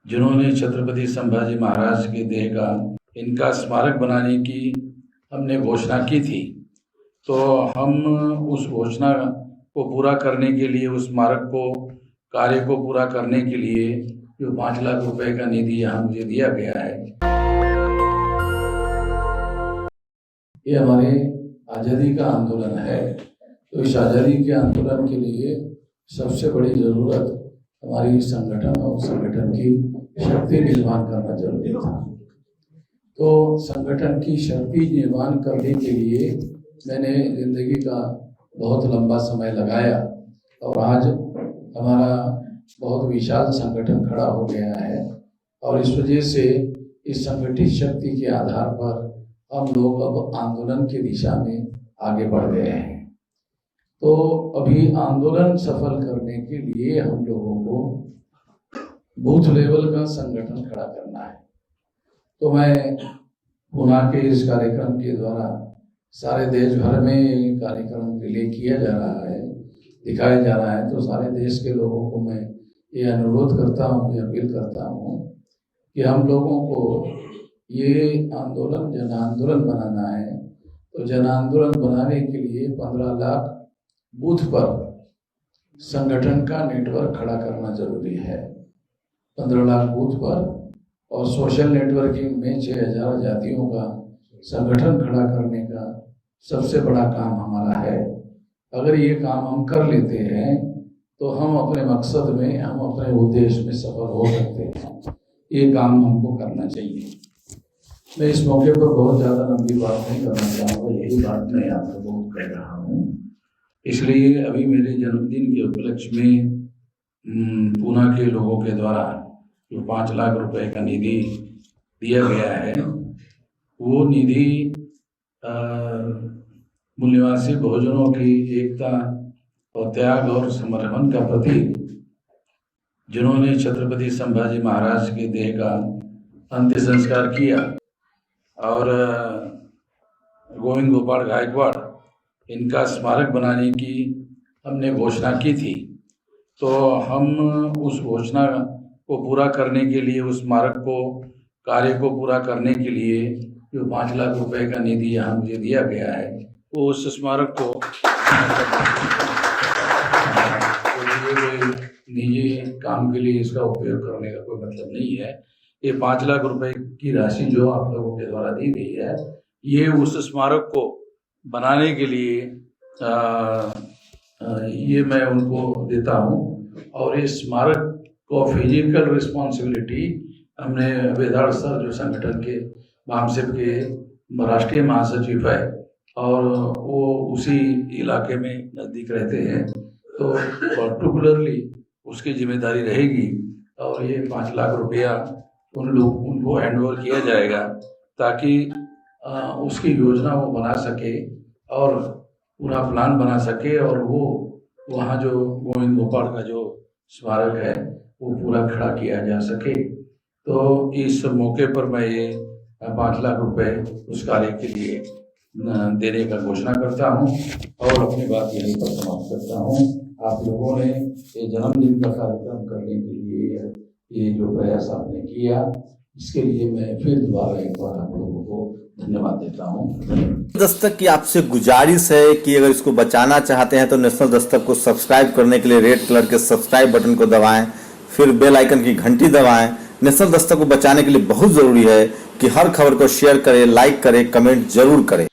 जिन्होंने छत्रपति संभाजी महाराज के देह का इनका स्मारक बनाने की हमने घोषणा की थी। तो हम उस घोषणा को पूरा करने के लिए, उस स्मारक को कार्य को पूरा करने के लिए जो 5 लाख रुपए का निधि यहाँ मुझे दिया गया है, ये हमारे आज़ादी का आंदोलन है। तो इस आज़ादी के आंदोलन के लिए सबसे बड़ी ज़रूरत हमारी संगठन और संगठन की शक्ति निर्माण करना जरूरी था। तो संगठन की शक्ति निर्माण करने के लिए मैंने जिंदगी का बहुत लंबा समय लगाया और आज हमारा बहुत विशाल संगठन खड़ा हो गया है। और इस वजह से इस संगठित शक्ति के आधार पर हम लोग अब आंदोलन की दिशा में आगे बढ़ गए हैं। तो अभी आंदोलन सफल करने के लिए हम लोगों को बूथ लेवल का संगठन खड़ा करना है। तो मैं पुणे के इस कार्यक्रम के द्वारा सारे देश भर में ये कार्यक्रम रिले किया जा रहा है, दिखाया जा रहा है। तो सारे देश के लोगों को मैं ये अनुरोध करता हूँ, ये अपील करता हूँ कि हम लोगों को ये आंदोलन जन आंदोलन बनाना है। तो जन आंदोलन बनाने के लिए 15 लाख बूथ पर संगठन का नेटवर्क खड़ा करना जरूरी है। 15 लाख बूथ पर और सोशल नेटवर्किंग में 6000 जातियों का संगठन खड़ा करने का सबसे बड़ा काम हमारा है। अगर ये काम हम कर लेते हैं तो हम अपने मकसद में, हम अपने उद्देश्य में सफल हो सकते हैं। ये काम हमको करना चाहिए। मैं इस मौके पर बहुत ज़्यादा लंबी बात नहीं करना चाहूँगा, यही बात मैं आप लोगों को कह रहा हूँ। इसलिए अभी मेरे जन्मदिन के उपलक्ष्य में पुणे के लोगों के द्वारा जो 5 लाख रुपए का निधि दिया गया है, वो निधि मूल्यवासी बहुजनों की एकता और त्याग और समर्पण का प्रतीक, जिन्होंने छत्रपति संभाजी महाराज के देह का अंतिम संस्कार किया और गोविंद गोपाल गायकवाड़ इनका स्मारक बनाने की हमने घोषणा की थी। तो हम उस घोषणा को पूरा करने के लिए, उस स्मारक को कार्य को पूरा करने के लिए जो 5 लाख रुपए का निधि यहाँ मुझे दिया गया है, वो उस स्मारक को निजी काम के लिए इसका उपयोग करने का कोई मतलब नहीं है। ये 5 लाख रुपए की राशि जो आप लोगों के द्वारा दी गई है, ये उस स्मारक को बनाने के लिए ये मैं उनको देता हूँ। और इस स्मारक को फिजिकल रिस्पॉन्सिबिलिटी हमने वेदांत सर जो संगठन के भामसेब के राष्ट्रीय महासचिव है और वो उसी इलाके में नज़दीक रहते हैं, तो पर्टिकुलरली उसकी जिम्मेदारी रहेगी। और ये 5 लाख रुपया उनको हैंडओवर किया जाएगा ताकि उसकी योजना वो बना सके और पूरा प्लान बना सके और वो वहाँ जो गोविंद गोपाल का जो स्मारक है वो पूरा खड़ा किया जा सके। तो इस मौके पर मैं ये 5 लाख रुपए उस कार्य के लिए देने का घोषणा करता हूँ और अपनी बात यहीं पर समाप्त करता हूँ। आप लोगों ने ये जन्मदिन का कार्यक्रम करने के लिए ये जो प्रयास आपने किया, इसके लिए मैं फिर दोबारा एक बार आप लोगों को धन्यवाद देता हूँ। दस्तक की आपसे गुजारिश है कि अगर इसको बचाना चाहते हैं तो नेशनल दस्तक को सब्सक्राइब करने के लिए रेड कलर के सब्सक्राइब बटन को दबाएं, फिर बेल आइकन की घंटी दबाएं। नेशनल दस्तक को बचाने के लिए बहुत जरूरी है कि हर खबर को शेयर करें, लाइक करें, कमेंट जरूर करें।